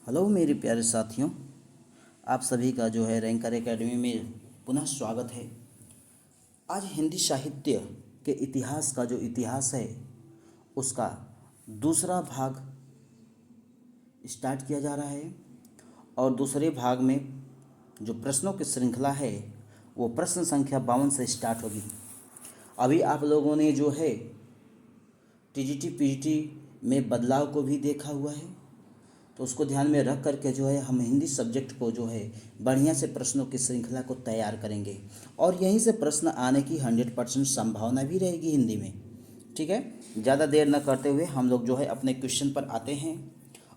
Hello मेरे प्यारे साथियों, आप सभी का जो है रैंकर एकेडमी में पुनः स्वागत है। आज हिंदी साहित्य के इतिहास का जो इतिहास है उसका दूसरा भाग स्टार्ट किया जा रहा है और दूसरे भाग में जो प्रश्नों की श्रृंखला है वो प्रश्न संख्या 52 से स्टार्ट होगी। अभी आप लोगों ने जो है टीजीटी पीजीटी में बदलाव को भी देखा हुआ है, तो उसको ध्यान में रख करके जो है हम हिंदी सब्जेक्ट को जो है बढ़िया से प्रश्नों की श्रृंखला को तैयार करेंगे और यहीं से प्रश्न आने की 100% संभावना भी रहेगी हिंदी में। ठीक है, ज़्यादा देर न करते हुए हम लोग जो है अपने क्वेश्चन पर आते हैं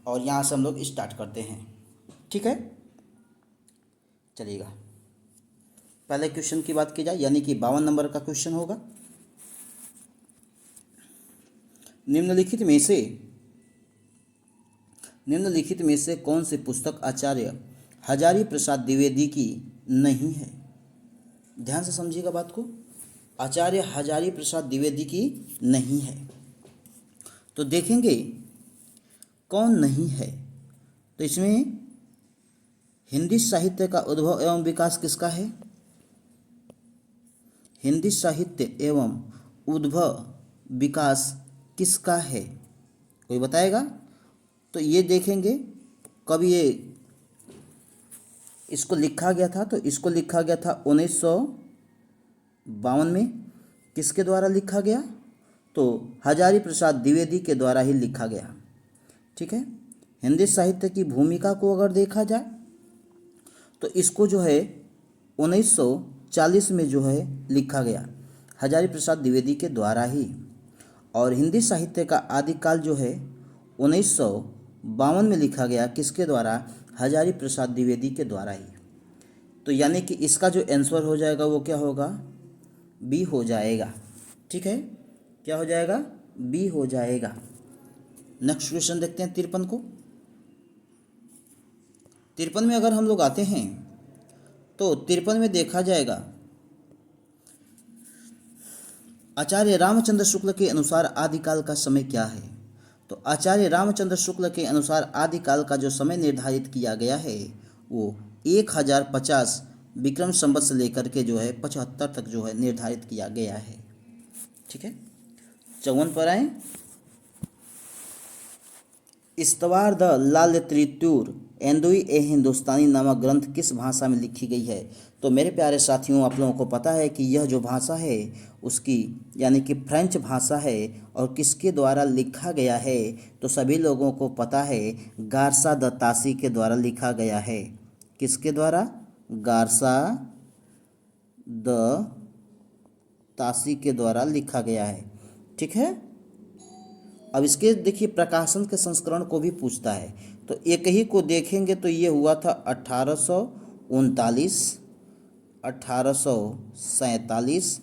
और यहाँ से हम लोग स्टार्ट करते हैं। ठीक है, चलिएगा। पहले क्वेश्चन की बात की जाए, यानी कि 52 नंबर का क्वेश्चन होगा। निम्नलिखित में से कौन सी पुस्तक आचार्य हजारी प्रसाद द्विवेदी की नहीं है? ध्यान से समझिएगा बात को। आचार्य हजारी प्रसाद द्विवेदी की नहीं है, तो देखेंगे कौन नहीं है। तो इसमें हिंदी साहित्य का उद्भव एवं विकास किसका है? हिंदी साहित्य एवं उद्भव विकास किसका है, कोई बताएगा? तो ये देखेंगे कब ये इसको लिखा गया था। तो इसको लिखा गया था 1952 में। किसके द्वारा लिखा गया? तो हजारी प्रसाद द्विवेदी के द्वारा ही लिखा गया। ठीक है, हिंदी साहित्य की भूमिका को अगर देखा जाए तो इसको जो है 1940 में जो है लिखा गया हजारी प्रसाद द्विवेदी के द्वारा ही। और हिंदी साहित्य का आदिकाल जो है 1952 में लिखा गया, किसके द्वारा? हजारी प्रसाद द्विवेदी के द्वारा ही। तो यानी कि इसका जो आंसर हो जाएगा वो क्या होगा? बी हो जाएगा। ठीक है, क्या हो जाएगा? बी हो जाएगा। नेक्स्ट क्वेश्चन देखते हैं 53 को। 53 में अगर हम लोग आते हैं तो 53 में देखा जाएगा आचार्य रामचंद्र शुक्ल के अनुसार आदिकाल का समय क्या है? तो आचार्य रामचंद्र शुक्ल के अनुसार आदिकाल का जो समय निर्धारित किया गया है वो 1050 विक्रम संवत से लेकर के जो है 75 तक जो है निर्धारित किया गया है। ठीक है, 54 पर आए। इस्तवार द लाल त्रितूर एंदुई ए हिंदुस्तानी नामक ग्रंथ किस भाषा में लिखी गई है? तो मेरे प्यारे साथियों, आप लोगों को पता है कि यह जो भाषा है उसकी यानी कि फ्रेंच भाषा है। और किसके द्वारा लिखा गया है? तो सभी लोगों को पता है गारसा द तासी के द्वारा लिखा गया है। किसके द्वारा? गारसा द तासी के द्वारा लिखा गया है। ठीक है, अब इसके देखिए प्रकाशन के संस्करण को भी पूछता है। तो एक ही को देखेंगे तो ये हुआ था 1839, 1847।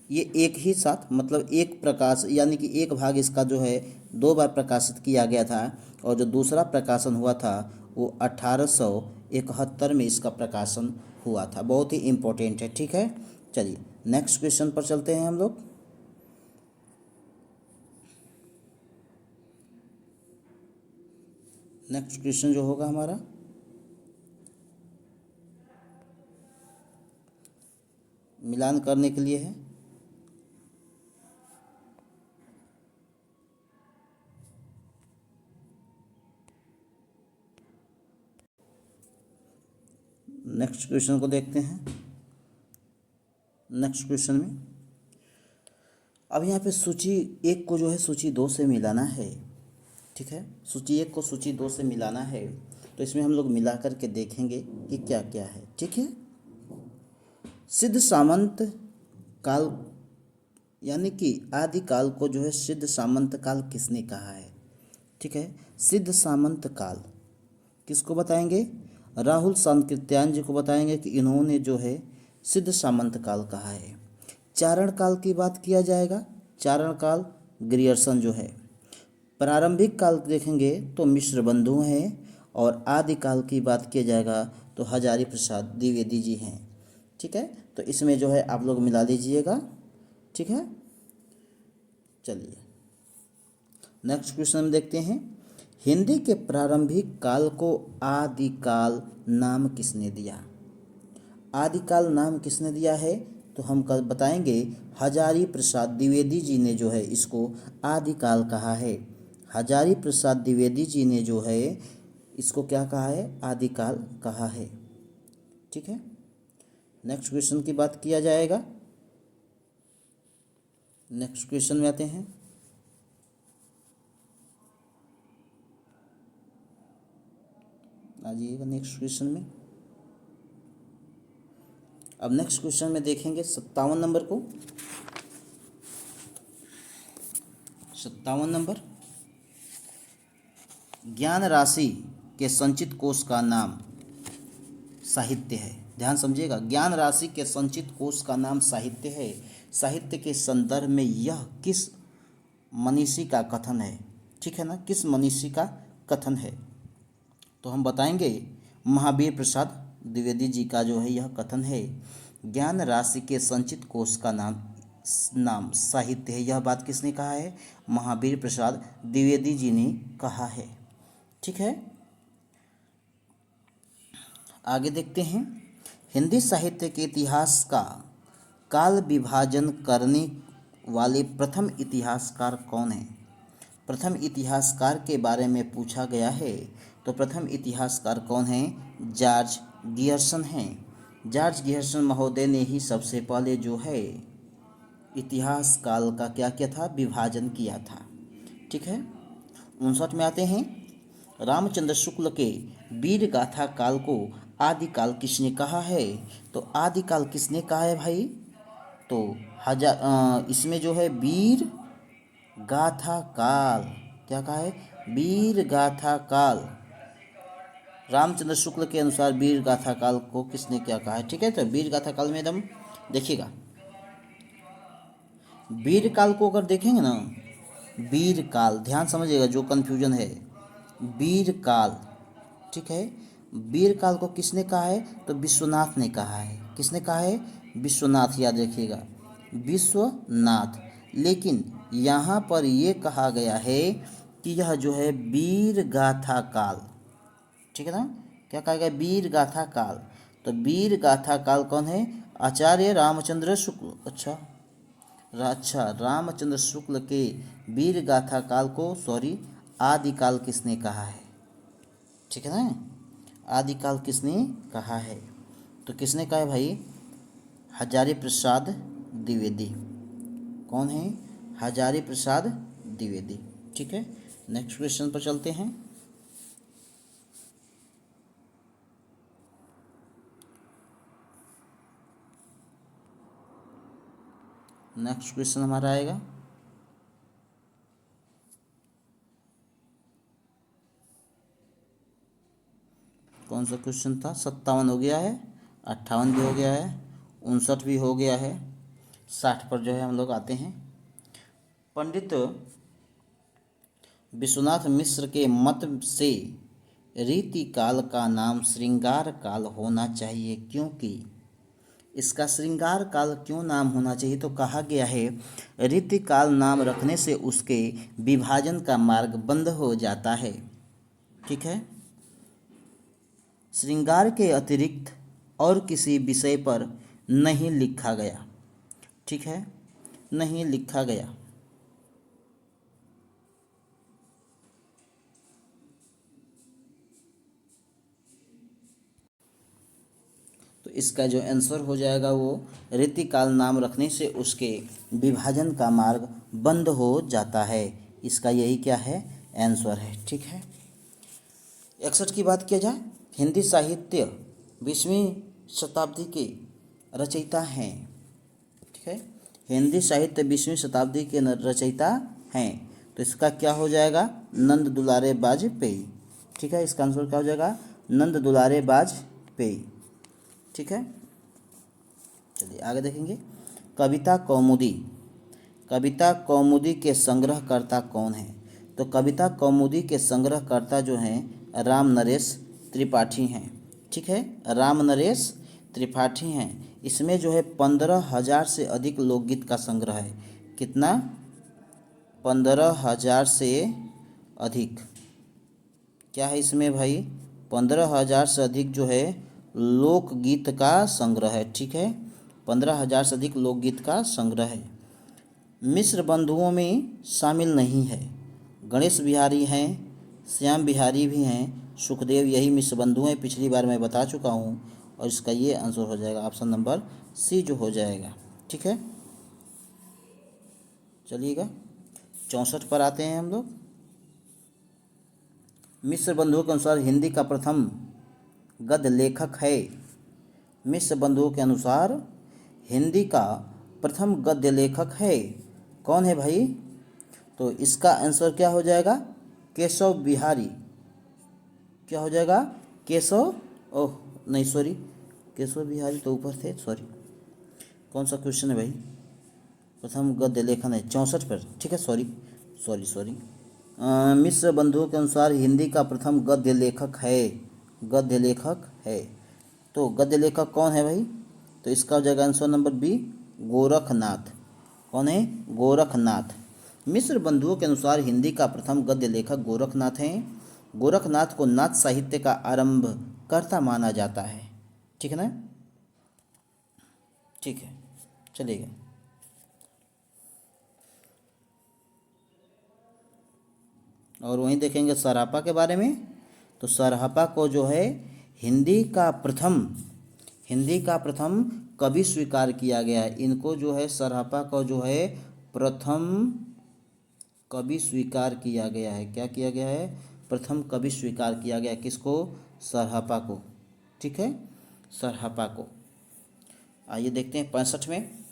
ये एक ही साथ मतलब एक प्रकाश यानी कि एक भाग इसका जो है 2 बार प्रकाशित किया गया था। और जो दूसरा प्रकाशन हुआ था वो 1871 में इसका प्रकाशन हुआ था। बहुत ही इम्पोर्टेंट है। ठीक है, चलिए नेक्स्ट क्वेश्चन पर चलते हैं हम लोग। नेक्स्ट क्वेश्चन जो होगा हमारा मिलान करने के लिए है। नेक्स्ट क्वेश्चन को देखते हैं। नेक्स्ट क्वेश्चन में अब यहाँ पे सूची 1 को जो है सूची 2 से मिलाना है। ठीक है, सूची 1 को सूची 2 से मिलाना है। तो इसमें हम लोग मिला करके देखेंगे कि क्या क्या है। ठीक है, सिद्ध सामंत काल यानी कि आदिकाल को जो है सिद्ध सामंत काल किसने कहा है? ठीक है, सिद्ध सामंत काल किसको बताएंगे? राहुल सांकृत्यायन जी को बताएंगे कि इन्होंने जो है सिद्ध सामंत काल कहा है। चारण काल की बात किया जाएगा, चारण काल ग्रियर्सन जो है। प्रारंभिक काल देखेंगे तो मिश्र बंधु हैं। और आदिकाल की बात किया जाएगा तो हजारी प्रसाद द्विवेदी जी हैं। ठीक है, तो इसमें जो है आप लोग मिला लीजिएगा। ठीक है, चलिए नेक्स्ट क्वेश्चन देखते हैं। हिंदी के प्रारंभिक काल को आदिकाल नाम किसने दिया? आदिकाल नाम किसने दिया है? तो हम कल बताएंगे हजारी प्रसाद द्विवेदी जी ने जो है इसको आदिकाल कहा है। हजारी प्रसाद द्विवेदी जी ने जो है इसको क्या कहा है? आदिकाल कहा है। ठीक है, नेक्स्ट क्वेश्चन की बात किया जाएगा। नेक्स्ट क्वेश्चन में आते हैं। आ जाइएगा नेक्स्ट क्वेश्चन में। अब नेक्स्ट क्वेश्चन में देखेंगे 57 नंबर को। 57 नंबर, ज्ञान राशि के संचित कोश का नाम साहित्य है। ध्यान समझिएगा, ज्ञान राशि के संचित कोश का नाम साहित्य है। साहित्य के संदर्भ में यह किस मनीषी का कथन है? ठीक है ना, किस मनीषी का कथन है? तो हम बताएंगे महावीर प्रसाद द्विवेदी जी का जो है यह कथन है। ज्ञान राशि के संचित कोश का नाम साहित्य है। यह बात किसने कहा है? महावीर प्रसाद द्विवेदी जी ने कहा है। ठीक है, आगे देखते हैं। हिंदी साहित्य के इतिहास का काल विभाजन करने वाले प्रथम इतिहासकार कौन है? प्रथम इतिहासकार के बारे में पूछा गया है। तो प्रथम इतिहासकार कौन है? जॉर्ज गियर्सन हैं। जॉर्ज गियर्सन महोदय ने ही सबसे पहले जो है इतिहास काल का क्या किया था? विभाजन किया था। ठीक है, 59 में आते हैं। रामचंद्र शुक्ल के वीर गाथा काल को आदिकाल किसने कहा है? तो आदिकाल किसने कहा है भाई? तो इसमें जो है वीर गाथा काल, क्या कहा है? वीर गाथा काल। रामचंद्र शुक्ल के अनुसार वीर गाथा काल को किसने क्या कहा है? ठीक है, तो वीर गाथा काल में एकदम देखिएगा, वीर काल को अगर देखेंगे ना, वीर काल, ध्यान समझिएगा जो कन्फ्यूजन है, वीर काल। ठीक है, वीर काल को किसने कहा है? तो विश्वनाथ ने कहा है। किसने कहा है? विश्वनाथ, याद रखिएगा, विश्वनाथ। लेकिन यहाँ पर ये कहा गया है कि यह जो है वीर गाथा काल, ठीक है ना, क्या कहा गया? वीर गाथा काल। तो वीर गाथा काल कौन है? आचार्य रामचंद्र शुक्ल। अच्छा, रामचंद्र शुक्ल के वीर गाथा काल को आदिकाल किसने कहा है? ठीक है ना, आदिकाल किसने कहा है? तो किसने कहा है भाई? हजारी प्रसाद द्विवेदी। कौन है? हजारी प्रसाद द्विवेदी। ठीक है, नेक्स्ट क्वेश्चन पर चलते हैं। नेक्स्ट क्वेश्चन हमारा आएगा कौन सा क्वेश्चन था? 57 हो गया है, 58 भी हो गया है, 59 भी हो गया है, 60 पर जो है हम लोग आते हैं। पंडित विश्वनाथ मिश्र के मत से रीति काल का नाम श्रृंगार काल होना चाहिए, क्योंकि इसका श्रृंगार काल क्यों नाम होना चाहिए? तो कहा गया है रीति काल नाम रखने से उसके विभाजन का मार्ग बंद हो जाता है। ठीक है, श्रृंगार के अतिरिक्त और किसी विषय पर नहीं लिखा गया। ठीक है, नहीं लिखा गया। तो इसका जो आंसर हो जाएगा वो रीतिकाल नाम रखने से उसके विभाजन का मार्ग बंद हो जाता है। इसका यही क्या है? आंसर है। ठीक है, 61 की बात किया जाए। हिंदी साहित्य 20वीं शताब्दी के रचयिता हैं। ठीक है, हिंदी साहित्य 20वीं शताब्दी के रचयिता हैं। तो इसका क्या हो जाएगा? नंद दुलारे बाजपेयी। ठीक है, इसका आंसर क्या हो जाएगा? नंद दुलारे बाजपेयी। ठीक है, चलिए आगे देखेंगे। कविता कौमुदी, कविता कौमुदी के संग्रहकर्ता कौन है? तो कविता कौमुदी के संग्रहकर्ता जो हैं राम नरेश त्रिपाठी हैं। ठीक है, राम नरेश त्रिपाठी हैं। इसमें जो है 15,000 से अधिक लोकगीत का संग्रह है। कितना? 15,000 से अधिक। क्या है इसमें भाई? 15,000 से अधिक जो है लोकगीत का संग्रह है। ठीक है, 15,000 से अधिक लोकगीत का संग्रह है। मिस्र बंधुओं में शामिल नहीं है। गणेश बिहारी हैं, श्याम बिहारी भी हैं, सुखदेव, यही मिस्र बंधु हैं। पिछली बार मैं बता चुका हूँ और इसका ये आंसर हो जाएगा ऑप्शन नंबर सी जो हो जाएगा। ठीक है, चलिएगा 64 पर आते हैं हम लोग। मिस्र बंधुओं के अनुसार हिंदी का प्रथम गद्य लेखक है। मिस्र बंधुओं के अनुसार हिंदी का प्रथम गद्य लेखक है। कौन है भाई? तो इसका आंसर क्या हो जाएगा? केशव बिहारी। क्या हो जाएगा? केशव, ओह नहीं सॉरी, केशव बिहारी तो ऊपर थे, सॉरी। कौन सा क्वेश्चन है भाई? प्रथम गद्य लेखन है 64 पर। ठीक है, सॉरी सॉरी सॉरी। मिस्र बंधुओं के अनुसार हिंदी का प्रथम गद्य लेखक है। गद्य लेखक है, तो गद्य लेखक कौन है भाई? तो इसका हो जाएगा आंसर नंबर बी, गोरखनाथ। कौन है? गोरखनाथ। मिस्र बंधुओं के अनुसार हिंदी का प्रथम गद्य लेखक गोरखनाथ हैं। गोरखनाथ को नाथ साहित्य का आरंभकर्ता माना जाता है। ठीक है ना? ठीक है, चलिएगा। और वहीं देखेंगे सरापा के बारे में। तो सरापा को जो है हिंदी का प्रथम कवि स्वीकार किया गया है। इनको जो है सरापा को जो है प्रथम कवि स्वीकार किया गया है। क्या किया गया है? प्रथम कवि स्वीकार किया गया। किसको? सरापा को। ठीक है, सरापा को। आइए देखते हैं 65 में।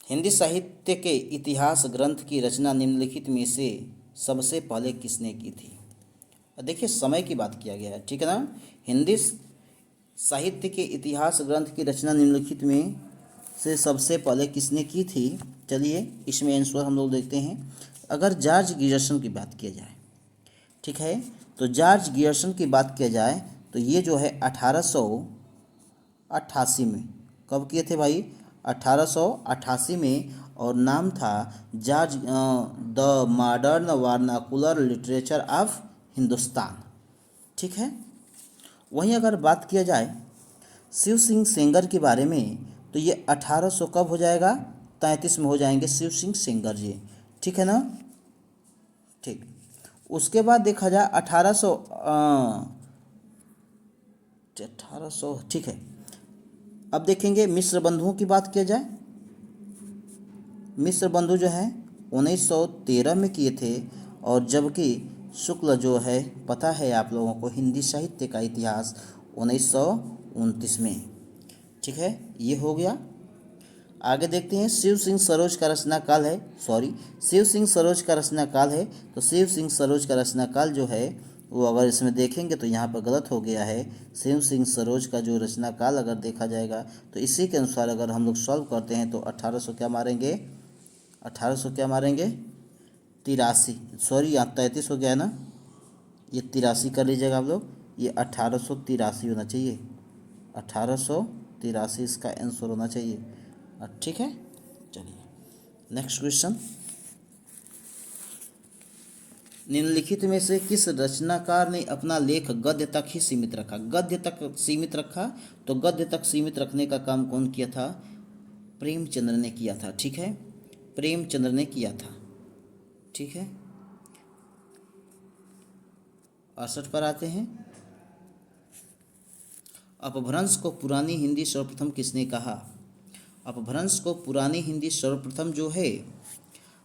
हिंदी साहित्य के इतिहास ग्रंथ की रचना निम्नलिखित में से सबसे पहले किसने की थी? देखिए समय की बात किया गया है। ठीक है ना? हिंदी साहित्य के इतिहास ग्रंथ की रचना निम्नलिखित में से सबसे पहले किसने की थी? चलिए इसमें आंसर हम लोग देखते हैं। अगर जॉर्ज गियर्सन की बात किया जाए, ठीक है, तो जॉर्ज गियर्सन की बात किया जाए तो ये जो है 1888 में, कब किए थे भाई? 1888 में। और नाम था George the modern vernacular literature of Hindustan. ठीक है, वहीं अगर बात किया जाए शिव सिंह सेंगर के बारे में तो ये 1800 कब हो जाएगा? 33 में हो जाएंगे शिव सिंह सेंगर जी। ठीक है ना? ठीक। उसके बाद देखा जाए 1800, ठीक है। अब देखेंगे मिस्र बंधुओं की बात किया जाए। मिस्र बंधु जो है 1913 में किए थे। और जबकि शुक्ल जो है, पता है आप लोगों को, हिंदी साहित्य का इतिहास 1929 में। ठीक है, ये हो गया। आगे देखते हैं शिव सिंह सरोज का रचना काल है, सॉरी, शिव सिंह सरोज का रचना काल है। तो शिव सिंह सरोज का रचना काल जो है वो अगर इसमें देखेंगे तो यहाँ पर गलत हो गया है। शिव सिंह सरोज का जो रचना काल अगर देखा जाएगा तो इसी के अनुसार अगर हम लोग सॉल्व करते हैं तो 1800 क्या मारेंगे? 1800 क्या मारेंगे? 83, सॉरी यहाँ 33 हो गया है ना, ये 83 कर लीजिएगा आप लोग। ये 1883 होना चाहिए, 1883 इसका आंसर होना चाहिए। ठीक है, चलिए नेक्स्ट क्वेश्चन। निम्नलिखित में से किस रचनाकार ने अपना लेख गद्य तक ही सीमित रखा? गद्य तक सीमित रखा, तो गद्य तक सीमित रखने का काम कौन किया था? प्रेमचंद्र ने किया था। ठीक है, प्रेमचंद्र ने किया था। ठीक है, 68 पर आते हैं। अपभ्रंश को पुरानी हिंदी सर्वप्रथम किसने कहा? अपभ्रंश को पुरानी हिंदी सर्वप्रथम जो है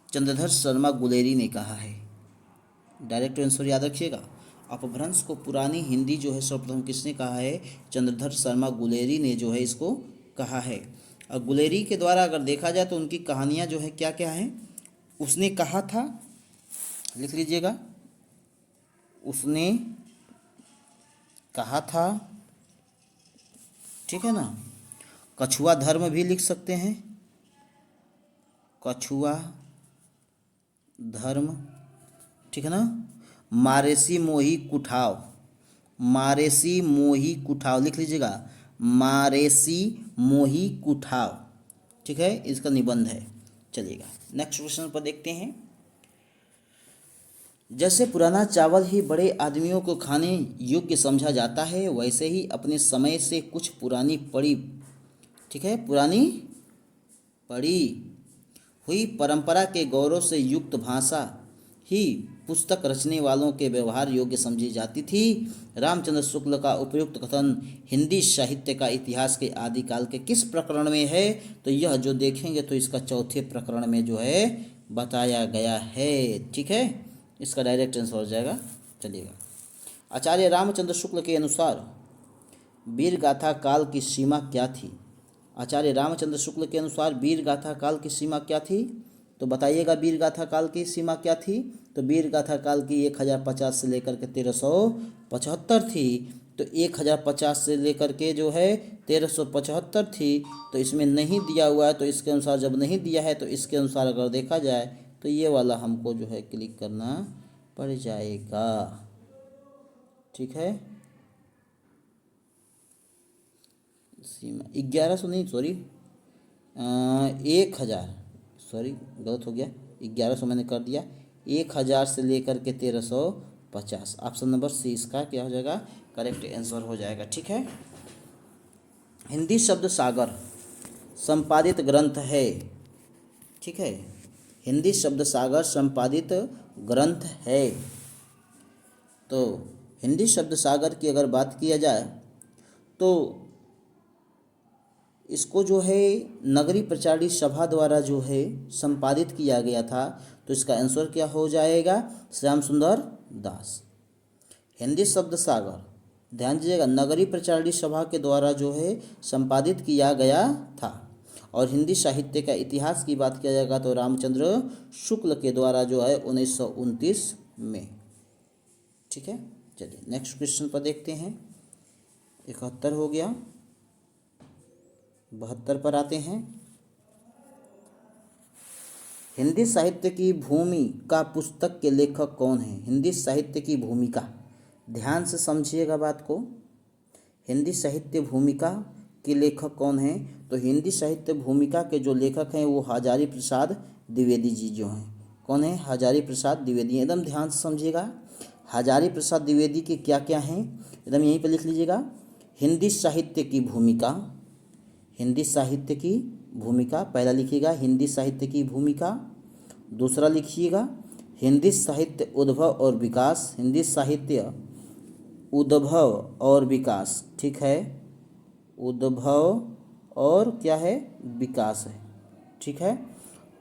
चंद्रधर शर्मा गुलेरी ने कहा है। डायरेक्ट आंसर याद रखिएगा। अपभ्रंश को पुरानी हिंदी जो है सर्वप्रथम किसने कहा है? चंद्रधर शर्मा गुलेरी ने जो है इसको कहा है। और गुलेरी के द्वारा अगर देखा जाए तो उनकी कहानियाँ जो है क्या क्या हैं? उसने कहा था, लिख लीजिएगा, उसने कहा था। ठीक है ना? कछुआ धर्म भी लिख सकते हैं, कछुआ धर्म। ठीक है ना? मारेसी मोही कुठाव, मारेसी मोही कुठाव लिख लीजिएगा, मारेसी मोही कुठाव। ठीक है, इसका निबंध है। चलिएगा नेक्स्ट क्वेश्चन पर देखते हैं। जैसे पुराना चावल ही बड़े आदमियों को खाने योग्य समझा जाता है, वैसे ही अपने समय से कुछ पुरानी पड़ी, ठीक है, पुरानी पड़ी हुई परंपरा के गौरव से युक्त भाषा ही पुस्तक रचने वालों के व्यवहार योग्य समझी जाती थी। रामचंद्र शुक्ल का उपयुक्त कथन हिंदी साहित्य का इतिहास के आदिकाल के किस प्रकरण में है? तो यह जो देखेंगे तो इसका चौथे प्रकरण में जो है बताया गया है, ठीक है, इसका डायरेक्ट आंसर हो जाएगा। चलिएगा, आचार्य रामचंद्र शुक्ल के अनुसार वीर गाथा काल की सीमा क्या थी? आचार्य रामचंद्र शुक्ल के अनुसार वीर गाथा काल की सीमा क्या थी? तो बताइएगा वीर गाथा काल की सीमा क्या थी? तो वीर गाथा काल की 1050 से लेकर के 1375 थी। तो 1050 से लेकर के जो है 1375 थी। तो इसमें नहीं दिया हुआ है, तो इसके अनुसार जब नहीं दिया है तो इसके अनुसार अगर देखा जाए तो ये वाला हमको जो है क्लिक करना पड़ जाएगा, ठीक है। सीमा 1100 नहीं, सॉरी, 1000, सॉरी गलत हो गया, 1100 मैंने कर दिया, 1000 से लेकर के 1350। ऑप्शन नंबर सी इसका क्या हो जाएगा? करेक्ट आंसर हो जाएगा, ठीक है। हिंदी शब्द सागर संपादित ग्रंथ है, ठीक है, हिंदी शब्द सागर संपादित ग्रंथ है। तो हिंदी शब्द सागर की अगर बात किया जाए तो इसको जो है नगरी प्रचारी सभा द्वारा जो है संपादित किया गया था। तो इसका आंसर क्या हो जाएगा? श्याम सुंदर दास। हिंदी शब्द सागर, ध्यान दीजिएगा, नगरी प्रचारी सभा के द्वारा जो है संपादित किया गया था। और हिंदी साहित्य का इतिहास की बात किया जाएगा तो रामचंद्र शुक्ल के द्वारा जो है 1929 में, ठीक है। चलिए नेक्स्ट क्वेश्चन पर देखते हैं। 71 हो गया, 72 पर आते हैं। हिंदी साहित्य की भूमिका पुस्तक के लेखक कौन है? हिंदी साहित्य की भूमिका, ध्यान से समझिएगा बात को। हिंदी साहित्य भूमिका के लेखक कौन है? तो हिंदी साहित्य भूमिका के जो लेखक हैं वो हजारी प्रसाद द्विवेदी जी जो हैं। कौन है? हजारी प्रसाद द्विवेदी। एकदम ध्यान से समझिएगा, हजारी प्रसाद द्विवेदी के क्या क्या हैं एकदम यहीं पर लिख लीजिएगा। हिंदी साहित्य की भूमिका, हिंदी साहित्य की भूमिका पहला लिखिएगा, हिंदी साहित्य की भूमिका। दूसरा लिखिएगा हिंदी साहित्य उद्भव और विकास, हिंदी साहित्य उद्भव और विकास, ठीक है, उद्भव और क्या है? विकास है, ठीक है।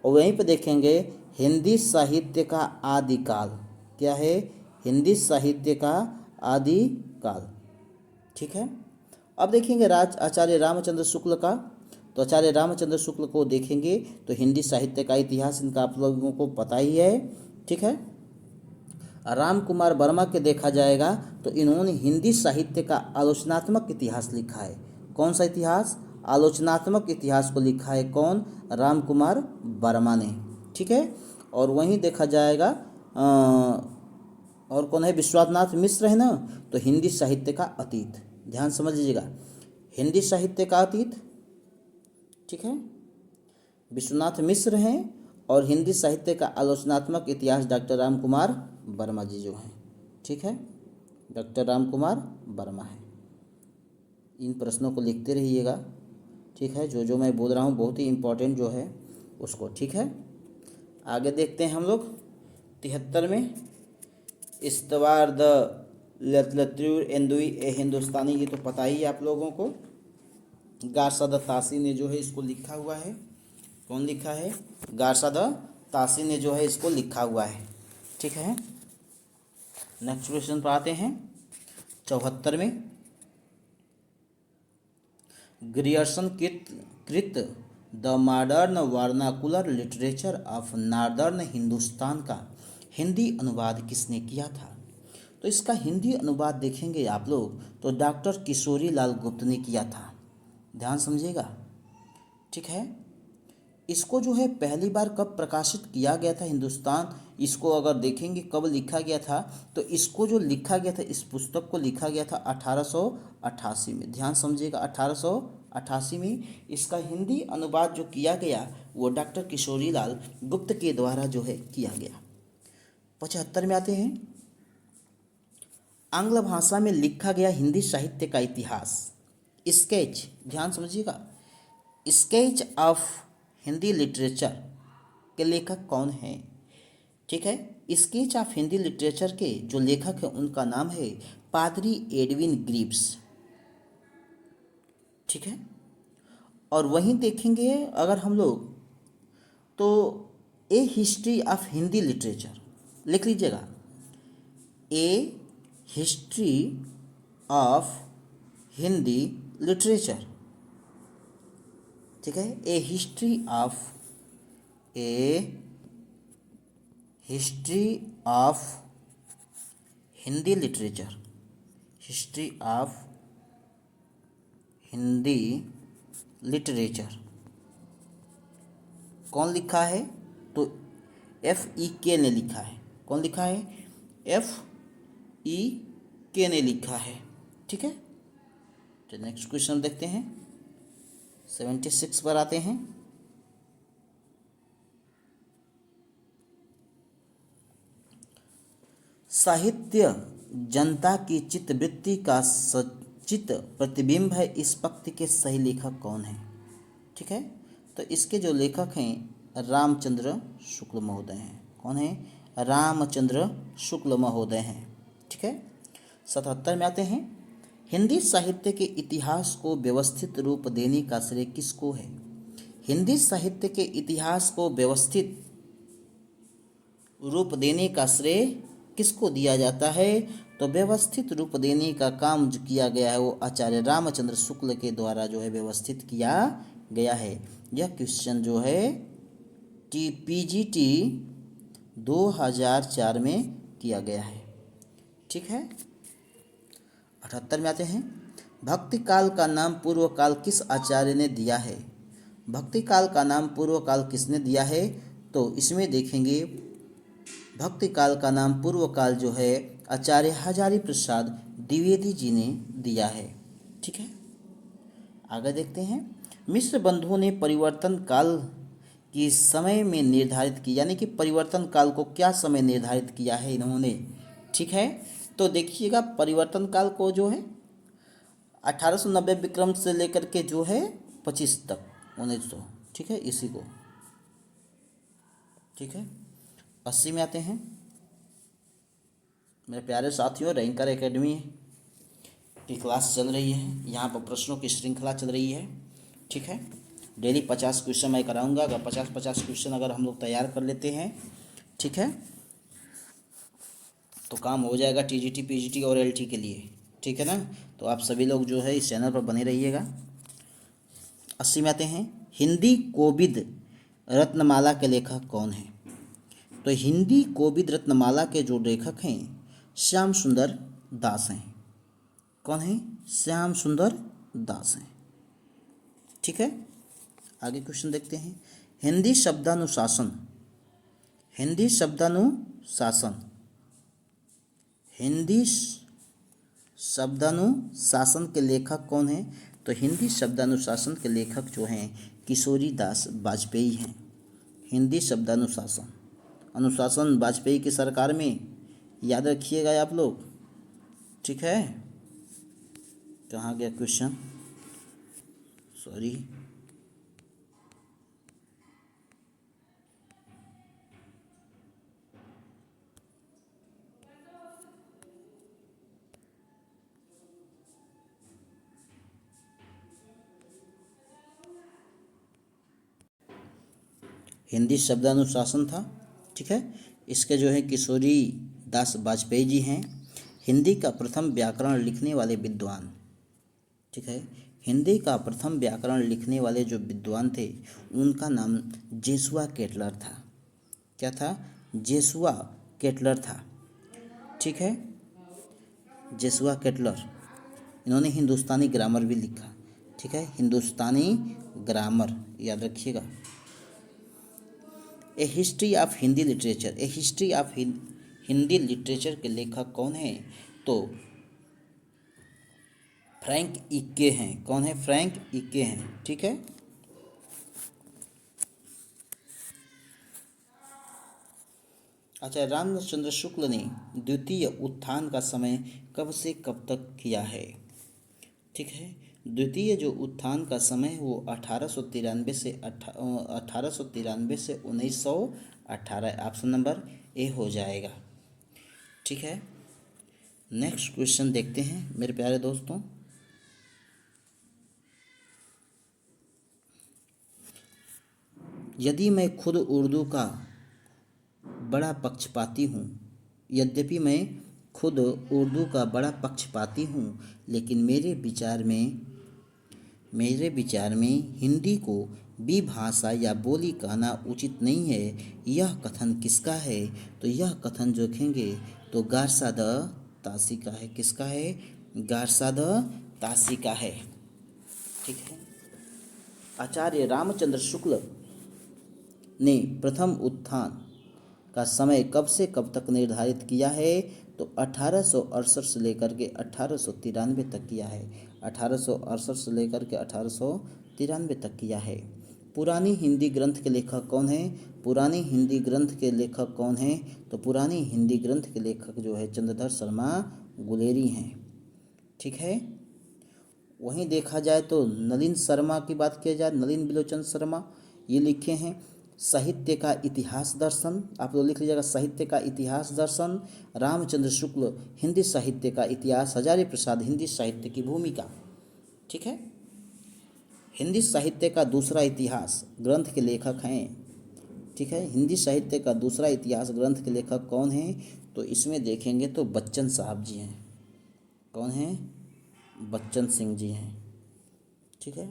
और वहीं पे देखेंगे हिंदी साहित्य का आदिकाल, क्या है? हिंदी साहित्य का आदिकाल, ठीक है। अब देखेंगे आचार्य रामचंद्र शुक्ल का। तो आचार्य रामचंद्र शुक्ल को देखेंगे तो हिंदी साहित्य का इतिहास इनका आप लोगों को पता ही है, ठीक है। राम कुमार वर्मा के देखा जाएगा तो इन्होंने हिंदी साहित्य का आलोचनात्मक इतिहास लिखा है। कौन सा इतिहास? आलोचनात्मक इतिहास को लिखा है कौन? राम कुमार वर्मा ने, ठीक है। और वहीं देखा जाएगा और कौन है? विश्वनाथ मिश्र है ना। तो हिंदी साहित्य का अतीत, ध्यान समझ लीजिएगा, हिंदी साहित्य का अतीत, ठीक है, विश्वनाथ मिश्र हैं। और हिंदी साहित्य का आलोचनात्मक इतिहास डॉक्टर राम कुमार वर्मा जी जो हैं, ठीक है, डॉक्टर राम कुमार वर्मा है। इन प्रश्नों को लिखते रहिएगा, ठीक है, जो जो मैं बोल रहा हूँ बहुत ही इम्पोर्टेंट जो है उसको, ठीक है। आगे देखते हैं हम लोग 73 में। इस्तवार द लतलतुर एंदुई ए हिंदुस्तानी, ये तो पता ही है आप लोगों को। गारसाद तासी ने जो है इसको लिखा हुआ है। कौन लिखा है? गारसाद तासी ने जो है इसको लिखा हुआ है, ठीक है। नेक्स्ट क्वेश्चन पर आते हैं 74 में। ग्रियर्सन कृत the modern vernacular literature of northern Hindustan का हिंदी अनुवाद किसने किया था? तो इसका हिंदी अनुवाद देखेंगे आप लोग तो डॉक्टर किशोरी लाल गुप्त ने किया था। ध्यान समझिएगा, ठीक है। इसको जो है पहली बार कब प्रकाशित किया गया था हिंदुस्तान, इसको अगर देखेंगे कब लिखा गया था तो इसको जो लिखा गया था, इस पुस्तक को लिखा गया था 1888 में। ध्यान समझिएगा, 1888 में इसका हिंदी अनुवाद जो किया गया वो डॉक्टर किशोरी लाल गुप्त के द्वारा जो है किया गया। 75 में आते हैं, आंग्ल भाषा में लिखा गया हिंदी साहित्य का इतिहास। स्केच, ध्यान समझिएगा, स्केच ऑफ हिंदी लिटरेचर के लेखक कौन हैं? ठीक है, स्केच ऑफ हिंदी लिटरेचर के जो लेखक हैं उनका नाम है पादरी एडविन ग्रीव्स। ठीक है, और वहीं देखेंगे अगर हम लोग तो a history of Hindi literature, लिख लीजिएगा, a history of Hindi literature. ठीक है, a history of Hindi literature, history of Hindi literature कौन लिखा है? तो FEK ने लिखा है। कौन लिखा है? FEK ने लिखा है। ठीक है, तो नेक्स्ट क्वेश्चन देखते हैं, 76 पर आते हैं। साहित्य जनता की चित्तवृत्ति का सचित प्रतिबिंब है, इस पंक्ति के सही लेखक कौन है? ठीक है, तो इसके जो लेखक हैं रामचंद्र शुक्ल महोदय हैं। कौन है? रामचंद्र शुक्ल महोदय हैं। ठीक है, 77 में आते हैं, हिंदी साहित्य के इतिहास को व्यवस्थित रूप देने का श्रेय किसको है? हिंदी साहित्य के इतिहास को व्यवस्थित रूप देने का श्रेय किसको दिया जाता है? तो व्यवस्थित रूप देने का काम जो किया गया है वो आचार्य रामचंद्र शुक्ल के द्वारा जो है व्यवस्थित किया गया है। यह क्वेश्चन जो है PGT 2004 में किया गया है। ठीक है, 78 में आते हैं, भक्ति काल का नाम पूर्व काल किस आचार्य ने दिया है? भक्ति काल का नाम पूर्व काल किसने दिया है? तो इसमें देखेंगे भक्ति काल का नाम पूर्व काल जो है आचार्य हजारी प्रसाद द्विवेदी जी ने दिया है। ठीक है, आगे देखते हैं, मिश्र बंधुओं ने परिवर्तन काल की समय में निर्धारित की, यानी कि परिवर्तन काल को क्या समय निर्धारित किया है इन्होंने? ठीक है, तो देखिएगा परिवर्तन काल को जो है 1890 विक्रम से लेकर के जो है 25 तक 1900। ठीक है, इसी को। ठीक है, 80 में आते हैं, मेरे प्यारे साथियों, रैंकर एकेडमी की क्लास चल रही है, यहाँ पर प्रश्नों की श्रृंखला चल रही है। ठीक है, डेली 50 क्वेश्चन मैं कराऊंगा। अगर 50-50 क्वेश्चन अगर हम लोग तैयार कर लेते हैं, ठीक है, तो काम हो जाएगा TGT, PGT और LT के लिए। ठीक है ना, तो आप सभी लोग जो है इस चैनल पर बने रहिएगा। 80 में आते हैं, हिंदी कोविद रत्नमाला के लेखक कौन हैं? तो हिंदी कोविद रत्नमाला के जो लेखक हैं श्याम सुंदर दास हैं। कौन है? श्याम सुंदर दास हैं। ठीक है, आगे क्वेश्चन देखते हैं, हिंदी शब्दानुशासन, हिंदी शब्दानुशासन, हिंदी शब्दानुशासन के लेखक कौन हैं? तो हिंदी शब्दानुशासन के लेखक जो हैं किशोरी दास वाजपेयी हैं। हिंदी शब्दानुशासन, अनुशासन वाजपेयी की सरकार में, याद रखिएगा आप लोग। ठीक है, कहाँ गया क्वेश्चन, सॉरी, हिंदी शब्दानुशासन था। ठीक है, इसके जो है किशोरी दास वाजपेयी जी हैं। हिंदी का प्रथम व्याकरण लिखने वाले विद्वान। ठीक है, हिंदी का प्रथम व्याकरण लिखने वाले जो विद्वान थे उनका नाम जेसुआ केटलर था। क्या था? जेसुआ केटलर था। ठीक है, जेसुआ केटलर, इन्होंने हिंदुस्तानी ग्रामर भी लिखा। ठीक है, हिंदुस्तानी ग्रामर याद रखिएगा। A history of Hindi literature, a history of Hindi literature के लेखक कौन हैं? तो फ्रैंक इक्के हैं। कौन है? फ्रैंक इक्के हैं। ठीक है, आचार्य रामचंद्र शुक्ल ने द्वितीय उत्थान का समय कब से कब तक किया है? ठीक है, द्वितीय जो उत्थान का समय है वो 1893 से 1918। ऑप्शन नंबर ए हो जाएगा। ठीक है, नेक्स्ट क्वेश्चन देखते हैं मेरे प्यारे दोस्तों। यदि मैं खुद उर्दू का बड़ा पक्षपाती हूँ, यद्यपि मैं खुद उर्दू का बड़ा पक्षपाती हूँ, लेकिन मेरे विचार में हिंदी को भी भाषा या बोली कहना उचित नहीं है। यह कथन किसका है? तो यह कथन जो देखेंगे तो गारसा द तासी का है। किसका है? गारसा द तासी का है। ठीक है, आचार्य रामचंद्र शुक्ल ने प्रथम उत्थान का समय कब से कब तक निर्धारित किया है? तो 1868 से लेकर के 1893 तक किया है। 1868 से लेकर के 1893 तक किया है। पुरानी हिंदी ग्रंथ के लेखक कौन हैं? पुरानी हिंदी ग्रंथ के लेखक कौन हैं? तो पुरानी हिंदी ग्रंथ के लेखक जो है चंद्रधर शर्मा गुलेरी हैं। ठीक है, वहीं देखा जाए तो नलिन शर्मा की बात किया जाए, नलिन बिलोचन शर्मा ये लिखे हैं साहित्य का इतिहास दर्शन। आप लोग लिख लीजिएगा साहित्य का इतिहास दर्शन। रामचंद्र शुक्ल हिंदी साहित्य का इतिहास। हजारी प्रसाद हिंदी साहित्य की भूमिका। ठीक है, हिंदी साहित्य का दूसरा इतिहास ग्रंथ के लेखक हैं। ठीक है, हिंदी साहित्य का दूसरा इतिहास ग्रंथ के लेखक कौन हैं? तो इसमें देखेंगे तो बच्चन साहब जी हैं। कौन हैं? बच्चन सिंह जी हैं। ठीक है,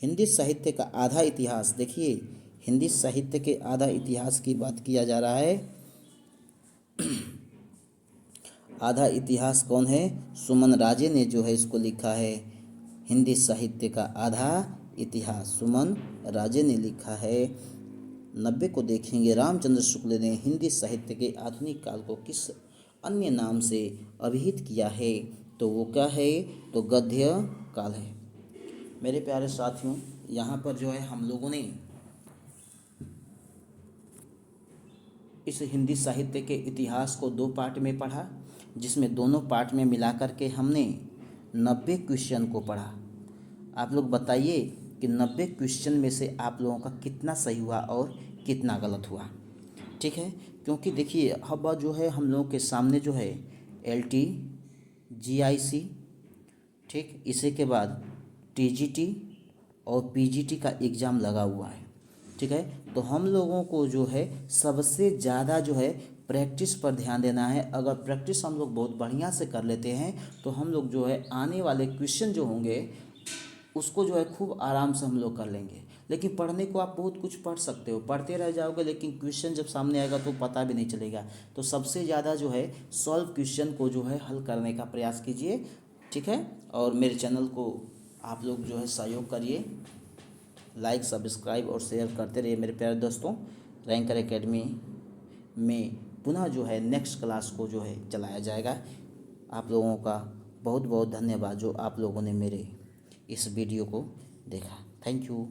हिंदी साहित्य का आधा इतिहास देखिए, हिंदी साहित्य के आधा इतिहास की बात किया जा रहा है। आधा इतिहास कौन है? सुमन राजे ने जो है इसको लिखा है। हिंदी साहित्य का आधा इतिहास सुमन राजे ने लिखा है। 90 को देखेंगे रामचंद्र शुक्ल ने हिंदी साहित्य के आधुनिक काल को किस अन्य नाम से अभिहित किया है? तो वो क्या है? तो गद्य काल है। मेरे प्यारे साथियों, यहाँ पर जो है हम लोगों ने इस हिंदी साहित्य के इतिहास को 2 पार्ट में पढ़ा, जिसमें दोनों पार्ट में मिलाकर के हमने 90 क्वेश्चन को पढ़ा। आप लोग बताइए कि 90 क्वेश्चन में से आप लोगों का कितना सही हुआ और कितना गलत हुआ। ठीक है, क्योंकि देखिए अब जो है हम लोगों के सामने जो है LT GIC, ठीक, इसी के बाद TGT और PGT का एग्ज़ाम लगा हुआ है। ठीक है, तो हम लोगों को जो है सबसे ज़्यादा जो है प्रैक्टिस पर ध्यान देना है। अगर प्रैक्टिस हम लोग बहुत बढ़िया से कर लेते हैं तो हम लोग जो है आने वाले क्वेश्चन जो होंगे उसको जो है खूब आराम से हम लोग कर लेंगे। लेकिन पढ़ने को आप बहुत कुछ पढ़ सकते हो, पढ़ते रह जाओगे, लेकिन क्वेश्चन जब सामने आएगा तो पता भी नहीं चलेगा। तो सबसे ज़्यादा जो है सॉल्व क्वेश्चन को जो है हल करने का प्रयास कीजिए। ठीक है, और मेरे चैनल को आप लोग जो है सहयोग करिए, लाइक सब्सक्राइब और शेयर करते रहिए मेरे प्यारे दोस्तों। रैंकर एकेडमी में पुनः जो है नेक्स्ट क्लास को जो है चलाया जाएगा। आप लोगों का बहुत बहुत धन्यवाद जो आप लोगों ने मेरे इस वीडियो को देखा। Thank you.